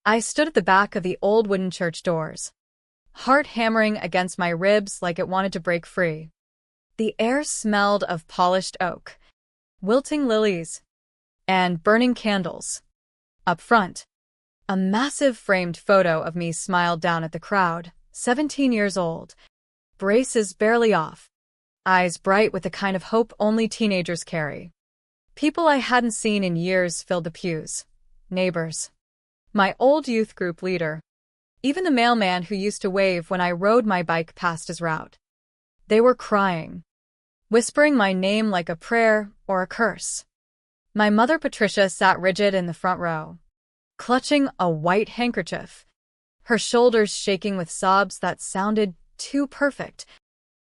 I stood at the back of the old wooden church doors, heart hammering against my ribs like it wanted to break free. The air smelled of polished oak, wilting lilies, and burning candles. Up front, a massive framed photo of me smiled down at the crowd, 17 years old, braces barely off, eyes bright with the kind of hope only teenagers carry. People I hadn't seen in years filled the pews. Neighbors. My old youth group leader. Even the mailman who used to wave when I rode my bike past his route. They were crying, whispering my name like a prayer or a curse. My mother Patricia sat rigid in the front row, clutching a white handkerchief, her shoulders shaking with sobs that sounded too perfect,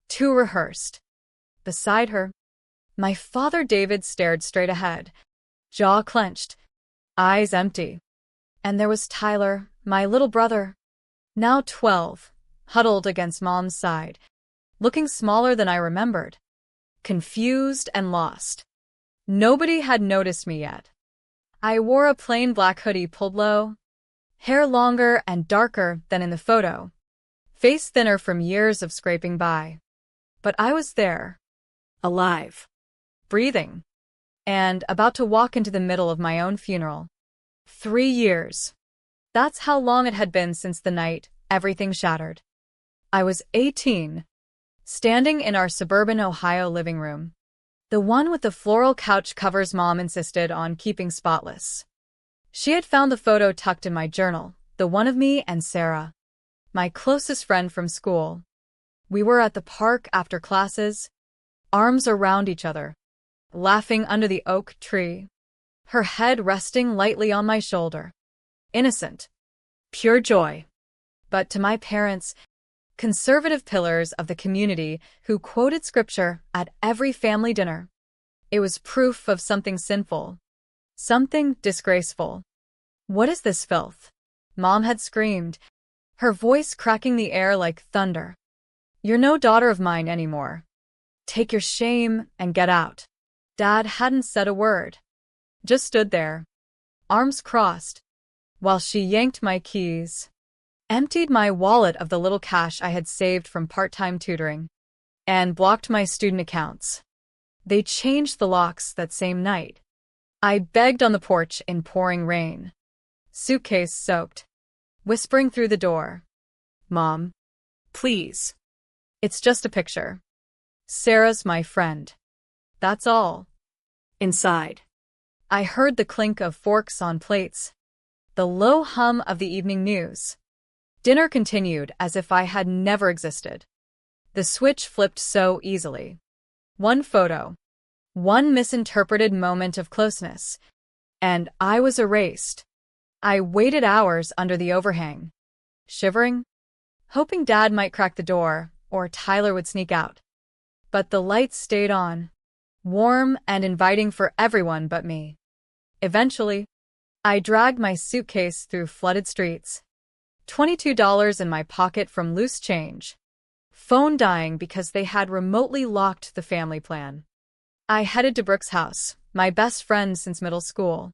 too rehearsed. Beside her, my father David stared straight ahead, jaw clenched, eyes empty. And there was Tyler, my little brother, now 12, huddled against Mom's side, looking smaller than I remembered, confused and lost. Nobody had noticed me yet. I wore a plain black hoodie pulled low, hair longer and darker than in the photo, face thinner from years of scraping by. But I was there, alive, breathing, and about to walk into the middle of my own funeral. 3 years. That's how long it had been since the night everything shattered. I was 18, standing in our suburban Ohio living room, the one with the floral couch covers Mom insisted on keeping spotless. She had found the photo tucked in my journal, the one of me and Sarah, my closest friend from school. We were at the park after classes, arms around each other, laughing under the oak tree, her head resting lightly on my shoulder. Innocent. Pure joy. But to my parents, conservative pillars of the community who quoted scripture at every family dinner, it was proof of something sinful, something disgraceful. "What is this filth?" Mom had screamed, her voice cracking the air like thunder. "You're no daughter of mine anymore. Take your shame and get out." Dad hadn't said a word, just stood there, arms crossed, while she yanked my keys, emptied my wallet of the little cash I had saved from part-time tutoring, and blocked my student accounts. They changed the locks that same night. I begged on the porch in pouring rain, suitcase soaked, whispering through the door, "Mom, please. It's just a picture. Sarah's my friend. That's all." Inside, I heard the clink of forks on plates, the low hum of the evening news. Dinner continued as if I had never existed. The switch flipped so easily. One photo, one misinterpreted moment of closeness, and I was erased. I waited hours under the overhang, shivering, hoping Dad might crack the door or Tyler would sneak out. But the lights stayed on, warm and inviting for everyone but me. Eventually, I dragged my suitcase through flooded streets, $22 in my pocket from loose change, phone dying because they had remotely locked the family plan. I headed to Brooke's house, my best friend since middle school.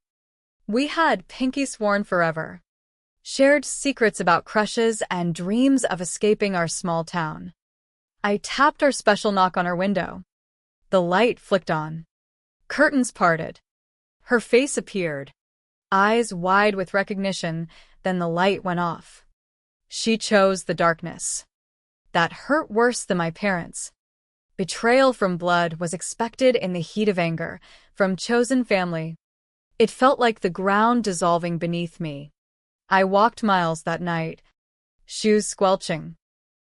We had pinky sworn forever, shared secrets about crushes and dreams of escaping our small town. I tapped our special knock on her window. The light flicked on. Curtains parted. Her face appeared, eyes wide with recognition, then the light went off. She chose the darkness. That hurt worse than my parents. Betrayal from blood was expected in the heat of anger, from chosen family. It felt like the ground dissolving beneath me. I walked miles that night, shoes squelching,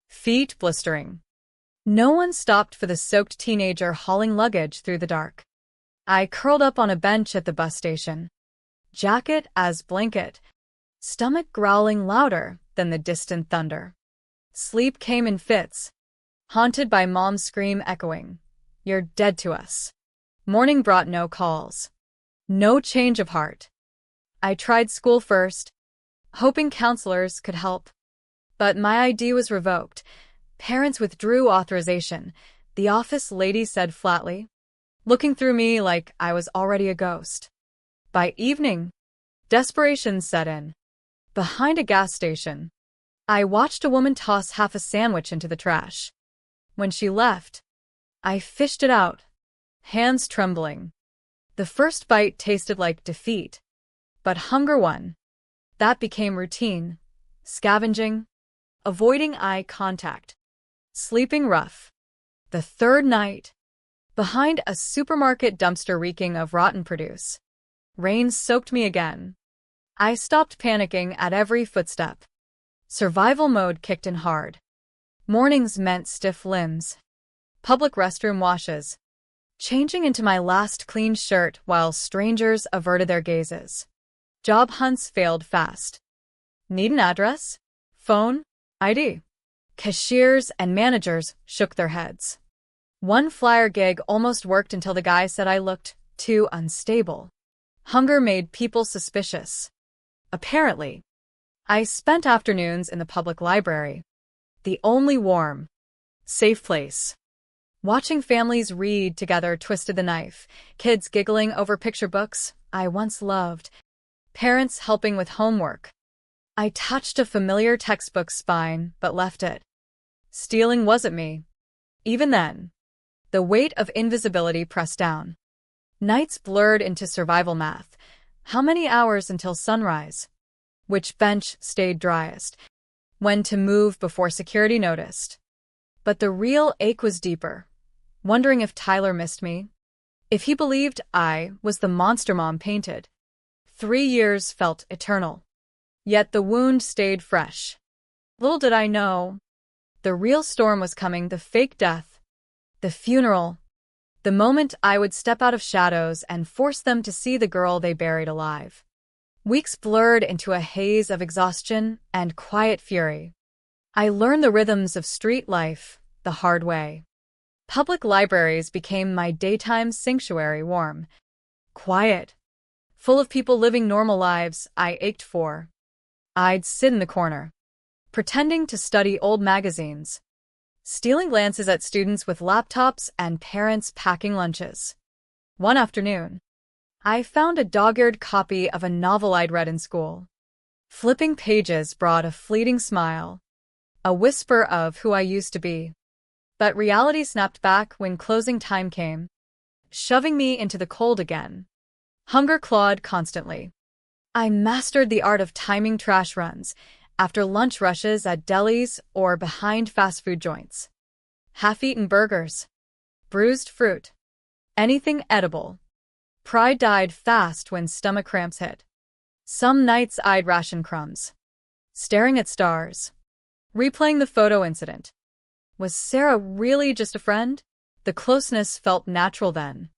feet blistering. No one stopped for the soaked teenager hauling luggage through the dark. I curled up on a bench at the bus station, jacket as blanket, stomach growling louder than the distant thunder. Sleep came in fits, haunted by Mom's scream echoing, "You're dead to us." Morning brought no calls, no change of heart. I tried school first, hoping counselors could help. But my ID was revoked. Parents withdrew authorization, the office lady said flatly, looking through me like I was already a ghost. By evening, desperation set in. Behind a gas station, I watched a woman toss half a sandwich into the trash. When she left, I fished it out, hands trembling. The first bite tasted like defeat, but hunger won. That became routine, scavenging, avoiding eye contact, sleeping rough. The third night, behind a supermarket dumpster reeking of rotten produce, rain soaked me again. I stopped panicking at every footstep. Survival mode kicked in hard. Mornings meant stiff limbs, public restroom washes, changing into my last clean shirt while strangers averted their gazes. Job hunts failed fast. Need an address? Phone? ID? Cashiers and managers shook their heads. One flyer gig almost worked until the guy said I looked too unstable. Hunger made people suspicious. Apparently, I spent afternoons in the public library, the only warm, safe place. Watching families read together twisted the knife, kids giggling over picture books I once loved, parents helping with homework. I touched a familiar textbook's spine but left it. Stealing wasn't me. Even then, the weight of invisibility pressed down. Nights blurred into survival math. How many hours until sunrise? Which bench stayed driest? When to move before security noticed? But the real ache was deeper. Wondering if Tyler missed me. If he believed I was the monster mom painted. 3 years felt eternal. Yet the wound stayed fresh. Little did I know, the real storm was coming, the fake death, the funeral, the moment I would step out of shadows and force them to see the girl they buried alive. Weeks blurred into a haze of exhaustion and quiet fury. I learned the rhythms of street life the hard way. Public libraries became my daytime sanctuary, warm, quiet, full of people living normal lives I ached for. I'd sit in the corner, pretending to study old magazines, stealing glances at students with laptops and parents packing lunches. One afternoon, I found a dog-eared copy of a novel I'd read in school. Flipping pages brought a fleeting smile, a whisper of who I used to be. But reality snapped back when closing time came, shoving me into the cold again. Hunger clawed constantly. I mastered the art of timing trash runs, after lunch rushes at delis or behind fast food joints. Half-eaten burgers, bruised fruit, anything edible. Pride died fast when stomach cramps hit. Some nights I'd ration crumbs, staring at stars, replaying the photo incident. Was Sarah really just a friend? The closeness felt natural then.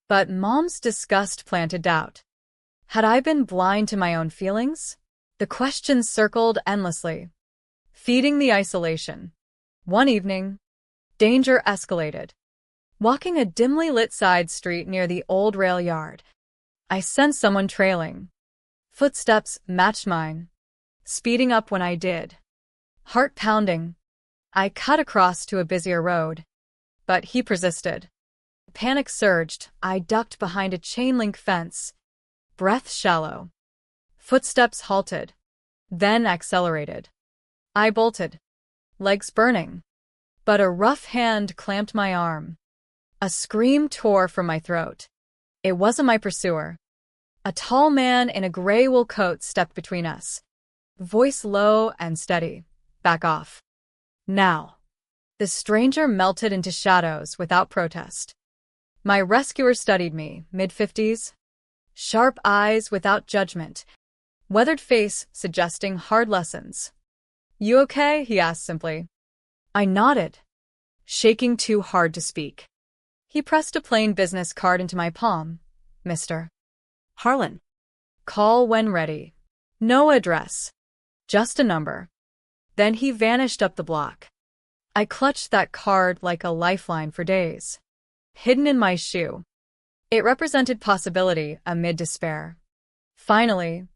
But Mom's disgust planted doubt. Had I been blind to my own feelings? The questions circled endlessly, feeding the isolation. One evening, danger escalated. Walking a dimly lit side street near the old rail yard, I sensed someone trailing. Footsteps matched mine, speeding up when I did. Heart pounding, I cut across to a busier road, but he persisted. Panic surged. I ducked behind a chain-link fence, breath shallow. Footsteps halted, then accelerated. I bolted, legs burning, but a rough hand clamped my arm. A scream tore from my throat. It wasn't my pursuer. A tall man in a gray wool coat stepped between us, voice low and steady. Back off. Now. The stranger melted into shadows without protest. My rescuer studied me, mid-50s, sharp eyes without judgment, weathered face suggesting hard lessons. You okay? He asked simply. I nodded, shaking too hard to speak. He pressed a plain business card into my palm. Mr. Harlan. Call when ready. No address. Just a number. Then he vanished up the block. I clutched that card like a lifeline for days. Hidden in my shoe. It represented possibility amid despair. Finally,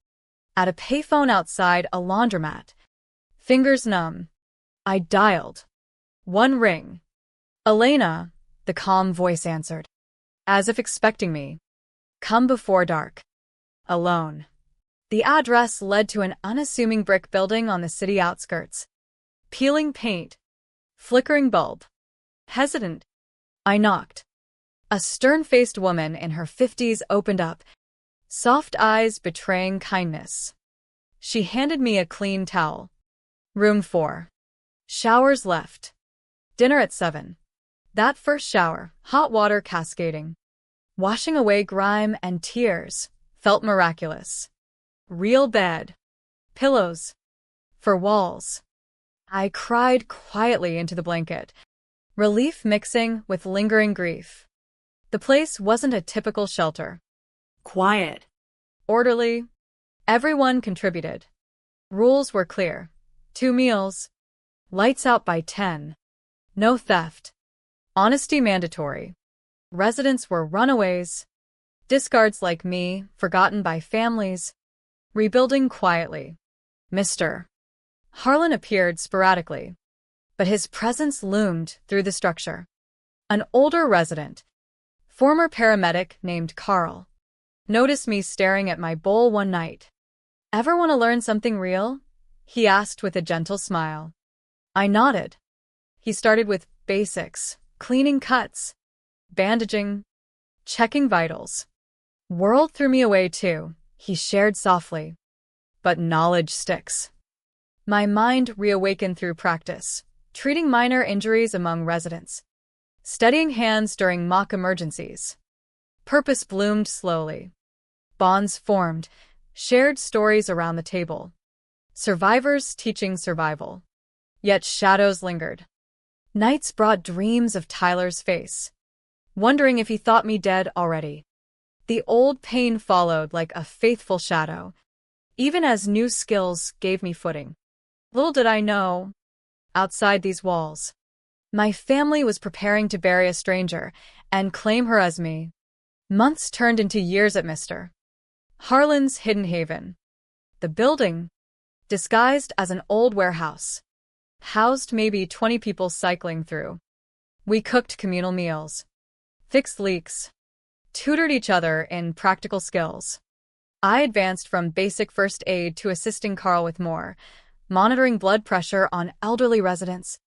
at a payphone outside a laundromat, fingers numb, I dialed. One ring. Elena, the calm voice answered, as if expecting me. Come before dark. Alone. The address led to an unassuming brick building on the city outskirts. Peeling paint. Flickering bulb. Hesitant. I knocked. A stern-faced woman in her 50s opened up, soft eyes betraying kindness. She handed me a clean towel. Room 4. Showers left. Dinner at 7. That first shower, hot water cascading, washing away grime and tears, felt miraculous. Real bed. Pillows. For walls. I cried quietly into the blanket, relief mixing with lingering grief. The place wasn't a typical shelter. Quiet. Orderly. Everyone contributed. Rules were clear. 2 meals. Lights out by 10. No theft. Honesty mandatory. Residents were runaways. Discards like me, forgotten by families. Rebuilding quietly. Mr. Harlan appeared sporadically, but his presence loomed through the structure. An older resident, former paramedic named Carl, noticed me staring at my bowl one night. "Ever want to learn something real?" he asked with a gentle smile. I nodded. He started with basics, cleaning cuts, bandaging, checking vitals. "World threw me away too," he shared softly. "But knowledge sticks." My mind reawakened through practice, treating minor injuries among residents, steadying hands during mock emergencies. Purpose bloomed slowly. Bonds formed, shared stories around the table. Survivors teaching survival. Yet shadows lingered. Nights brought dreams of Tyler's face, wondering if he thought me dead already. The old pain followed like a faithful shadow, even as new skills gave me footing. Little did I know, outside these walls, my family was preparing to bury a stranger and claim her as me. Months turned into years at Mr. Harlan's hidden haven. The building, disguised as an old warehouse, housed maybe 20 people cycling through. We cooked communal meals, fixed leaks, tutored each other in practical skills. I advanced from basic first aid to assisting Carl with more, monitoring blood pressure on elderly residents,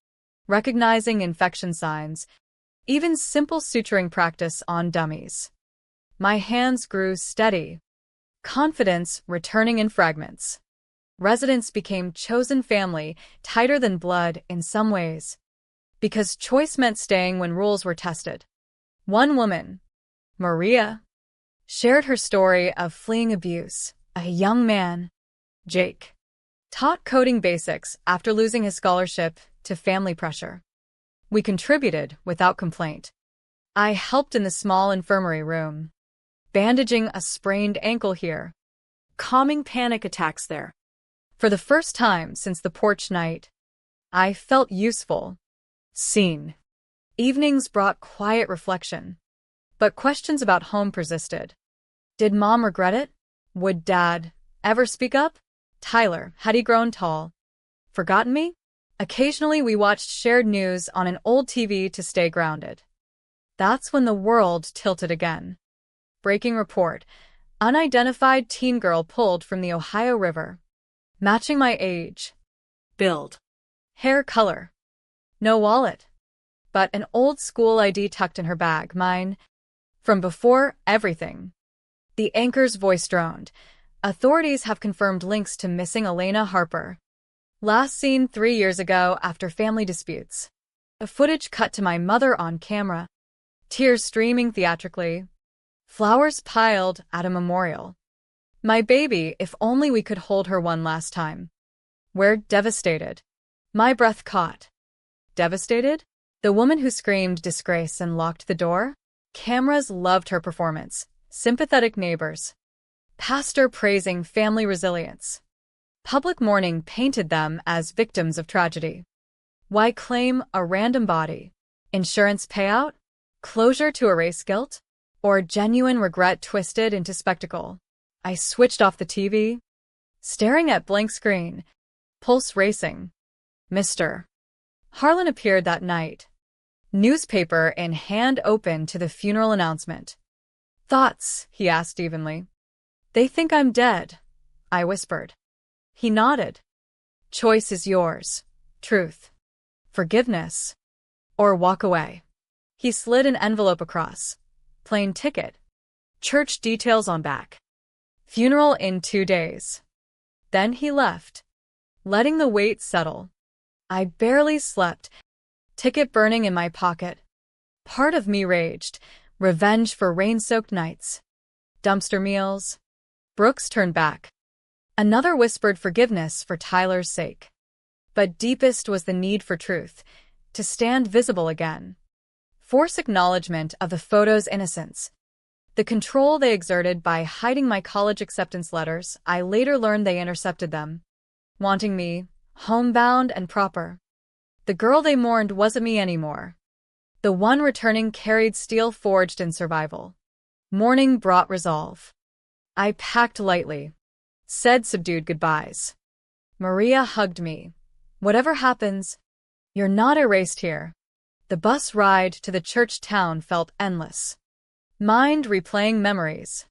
recognizing infection signs, even simple suturing practice on dummies. My hands grew steady, confidence returning in fragments. Residents became chosen family, tighter than blood in some ways, because choice meant staying when rules were tested. One woman, Maria, shared her story of fleeing abuse. A young man, Jake, taught coding basics after losing his scholarship to family pressure. We contributed without complaint. I helped in the small infirmary room, bandaging a sprained ankle here, calming panic attacks there. For the first time since the porch night, I felt useful, seen. Evenings brought quiet reflection, but questions about home persisted. Did Mom regret it? Would Dad ever speak up? Tyler, had he grown tall? Forgotten me? Occasionally we watched shared news on an old TV to stay grounded. That's when the world tilted again. Breaking report. Unidentified teen girl pulled from the Ohio River. Matching my age. Build. Hair color. No wallet. But an old school ID tucked in her bag, mine. From before everything. The anchor's voice droned. Authorities have confirmed links to missing Elena Harper. Last seen 3 years ago after family disputes. The footage cut to my mother on camera. Tears streaming theatrically. Flowers piled at a memorial. My baby, if only we could hold her one last time. We're devastated. My breath caught. Devastated? The woman who screamed disgrace and locked the door? Cameras loved her performance. Sympathetic neighbors. Pastor praising family resilience. Public mourning painted them as victims of tragedy. Why claim a random body? Insurance payout? Closure to erase guilt? Or genuine regret twisted into spectacle? I switched off the TV, staring at blank screen, pulse racing. Mr. Harlan appeared that night, newspaper in hand open to the funeral announcement. "Thoughts?" he asked evenly. "They think I'm dead. I whispered. He nodded. Choice is yours. Truth. Forgiveness. Or walk away. He slid an envelope across. Plane ticket. Church details on back. Funeral in 2 days. Then he left, letting the weight settle. I barely slept, ticket burning in my pocket. Part of me raged, revenge for rain-soaked nights. Dumpster meals. Brooks turned back. Another whispered forgiveness for Tyler's sake. But deepest was the need for truth, to stand visible again. Force acknowledgement of the photo's innocence. The control they exerted by hiding my college acceptance letters, I later learned they intercepted them, wanting me, homebound and proper. The girl they mourned wasn't me anymore. The one returning carried steel forged in survival. Mourning brought resolve. I packed lightly, said subdued goodbyes. Maria hugged me. Whatever happens, you're not erased here. The bus ride to the church town felt endless. Mind replaying memories.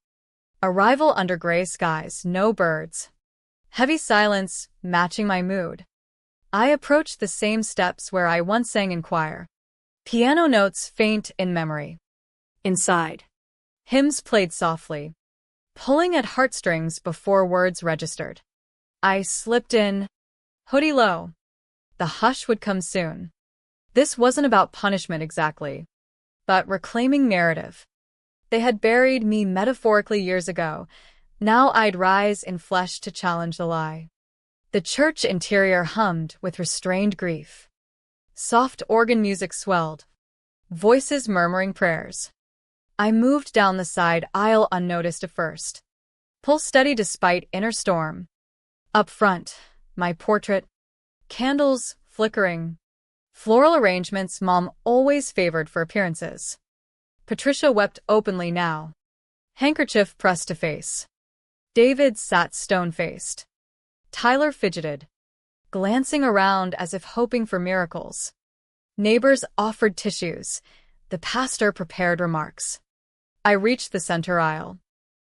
Arrival under gray skies, no birds. Heavy silence matching my mood. I approached the same steps where I once sang in choir. Piano notes faint in memory. Inside. Hymns played softly, pulling at heartstrings before words registered. I slipped in, hoodie low. The hush would come soon. This wasn't about punishment exactly, but reclaiming narrative. They had buried me metaphorically years ago. Now I'd rise in flesh to challenge the lie. The church interior hummed with restrained grief. Soft organ music swelled, voices murmuring prayers. I moved down the side aisle unnoticed at first. Pulse steady despite inner storm. Up front, my portrait. Candles flickering. Floral arrangements Mom always favored for appearances. Patricia wept openly now. Handkerchief pressed to face. David sat stone-faced. Tyler fidgeted, glancing around as if hoping for miracles. Neighbors offered tissues. The pastor prepared remarks. I reached the center aisle.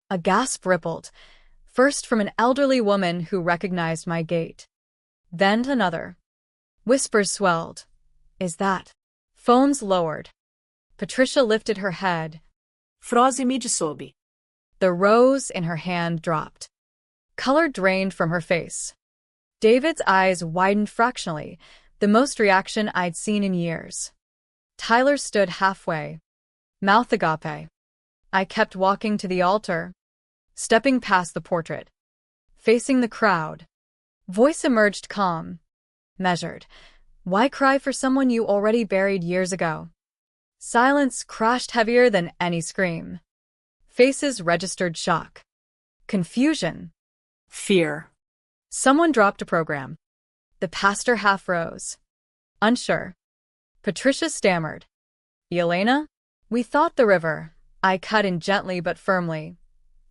A gasp rippled, first from an elderly woman who recognized my gait. Then another. Whispers swelled. Is that? Phones lowered. Patricia lifted her head. Froze-me de sob. The rose in her hand dropped. Color drained from her face. David's eyes widened fractionally, the most reaction I'd seen in years. Tyler stood halfway, mouth agape. I kept walking to the altar, stepping past the portrait, facing the crowd. Voice emerged calm, measured. Why cry for someone you already buried years ago? Silence crashed heavier than any scream. Faces registered shock, confusion, Fear. Someone dropped a program. The pastor half rose, unsure. Patricia stammered. Elena? We thought the river. I cut in gently but firmly.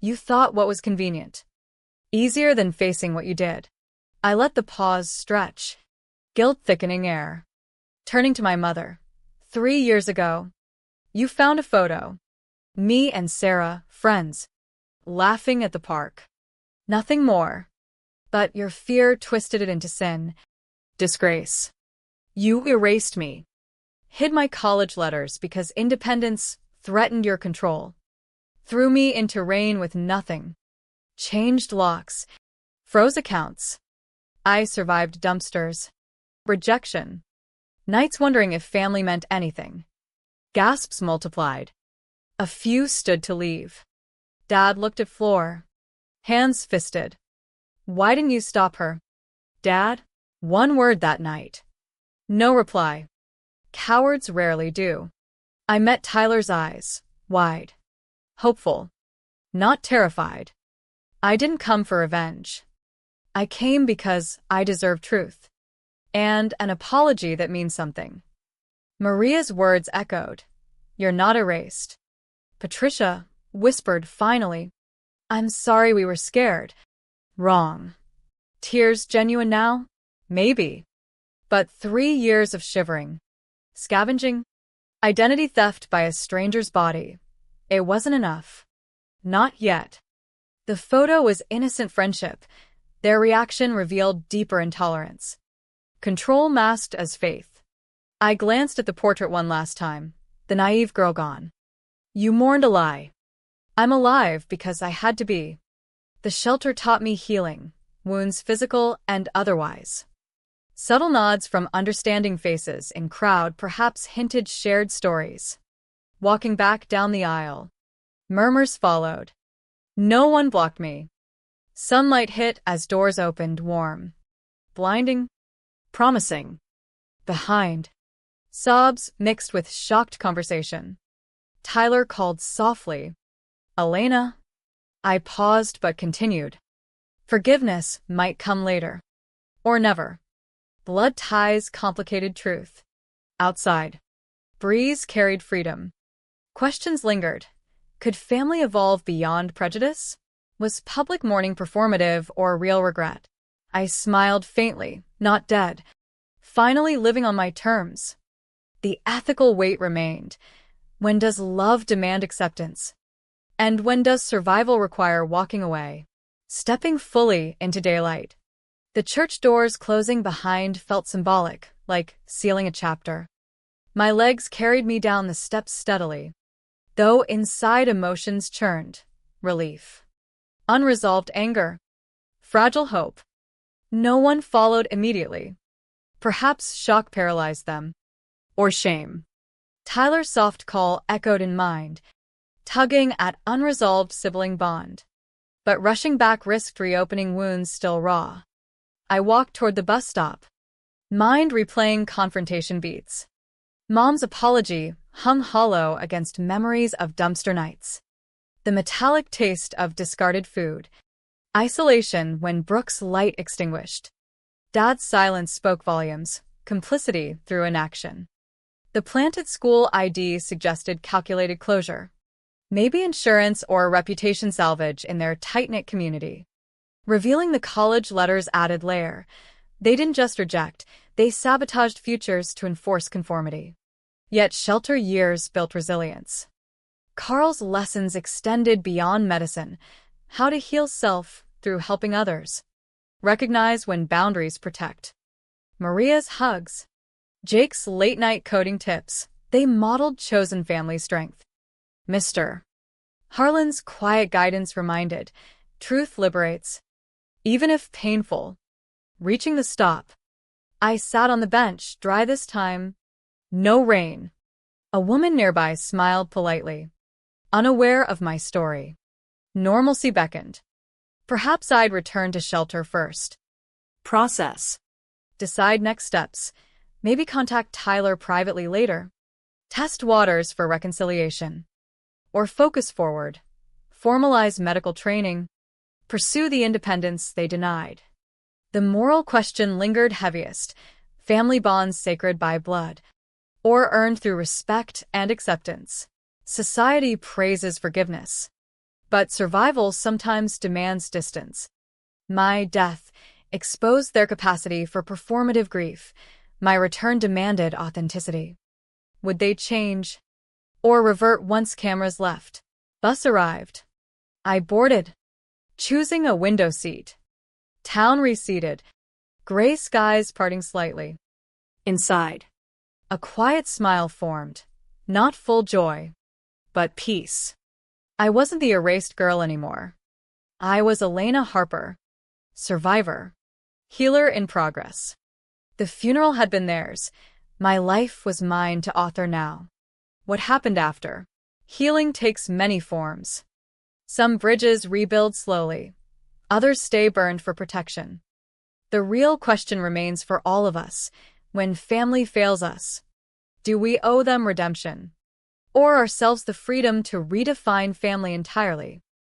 You thought what was convenient. Easier than facing what you did. I let the pause stretch. Guilt thickening air. Turning to my mother. 3 years ago. You found a photo. Me and Sarah, friends. Laughing at the park. Nothing more. But your fear twisted it into sin. Disgrace. You erased me. Hid my college letters because independence threatened your control. Threw me into rain with nothing. Changed locks. Froze accounts. I survived dumpsters. Rejection. Nights wondering if family meant anything. Gasps multiplied. A few stood to leave. Dad looked at floor. Hands fisted. Why didn't you stop her? Dad? One word that night. No reply. Cowards rarely do. I met Tyler's eyes, wide. Hopeful. Not terrified. I didn't come for revenge. I came because I deserve truth. And an apology that means something. Maria's words echoed. You're not erased. Patricia whispered finally. I'm sorry we were scared. Wrong. Tears genuine now? Maybe. But 3 years of shivering. Scavenging? Identity theft by a stranger's body. It wasn't enough. Not yet. The photo was innocent friendship. Their reaction revealed deeper intolerance. Control masked as faith. I glanced at the portrait one last time, the naive girl gone. You mourned a lie. I'm alive because I had to be. The shelter taught me healing, wounds physical and otherwise. Subtle nods from understanding faces in crowd perhaps hinted shared stories. Walking back down the aisle. Murmurs followed. No one blocked me. Sunlight hit as doors opened, warm. Blinding. Promising. Behind. Sobs mixed with shocked conversation. Tyler called softly. Elena. I paused but continued. Forgiveness might come later. Or never. Blood ties complicated truth. Outside. Breeze carried freedom. Questions lingered. Could family evolve beyond prejudice? Was public mourning performative or real regret? I smiled faintly, not dead. Finally living on my terms. The ethical weight remained. When does love demand acceptance? And when does survival require walking away? Stepping fully into daylight. The church doors closing behind felt symbolic, like sealing a chapter. My legs carried me down the steps steadily. Though inside emotions churned. Relief. Unresolved anger. Fragile hope. No one followed immediately. Perhaps shock paralyzed them. Or shame. Tyler's soft call echoed in mind, tugging at unresolved sibling bond. But rushing back risked reopening wounds still raw. I walked toward the bus stop. Mind replaying confrontation beats. Mom's apology hung hollow against memories of dumpster nights. The metallic taste of discarded food. Isolation when Brooke's light extinguished. Dad's silence spoke volumes, complicity through inaction. The planted school ID suggested calculated closure. Maybe insurance or reputation salvage in their tight-knit community. Revealing the college letters' added layer. They didn't just reject, they sabotaged futures to enforce conformity. Yet shelter years built resilience. Carl's lessons extended beyond medicine, how to heal self through helping others. Recognize when boundaries protect. Maria's hugs. Jake's late-night coding tips, they modeled chosen family strength. Mr. Harlan's quiet guidance reminded, truth liberates. Even if painful. Reaching the stop. I sat on the bench, dry this time. No rain. A woman nearby smiled politely. Unaware of my story. Normalcy beckoned. Perhaps I'd return to shelter first. Process. Decide next steps. Maybe contact Tyler privately later. Test waters for reconciliation. Or focus forward. Formalize medical training. Pursue the independence they denied. The moral question lingered heaviest. Family bonds sacred by blood. Or earned through respect and acceptance. Society praises forgiveness. But survival sometimes demands distance. My death exposed their capacity for performative grief. My return demanded authenticity. Would they change? Or revert once cameras left? Bus arrived. I boarded. Choosing a window seat. Town receded. Gray skies parting slightly. Inside. A quiet smile formed. Not full joy. But peace. I wasn't the erased girl anymore. I was Elena Harper. Survivor. Healer in progress. The funeral had been theirs. My life was mine to author now. What happened after? Healing takes many forms. Some bridges rebuild slowly. Others stay burned for protection. The real question remains for all of us. When family fails us, do we owe them redemption? Or ourselves the freedom to redefine family entirely?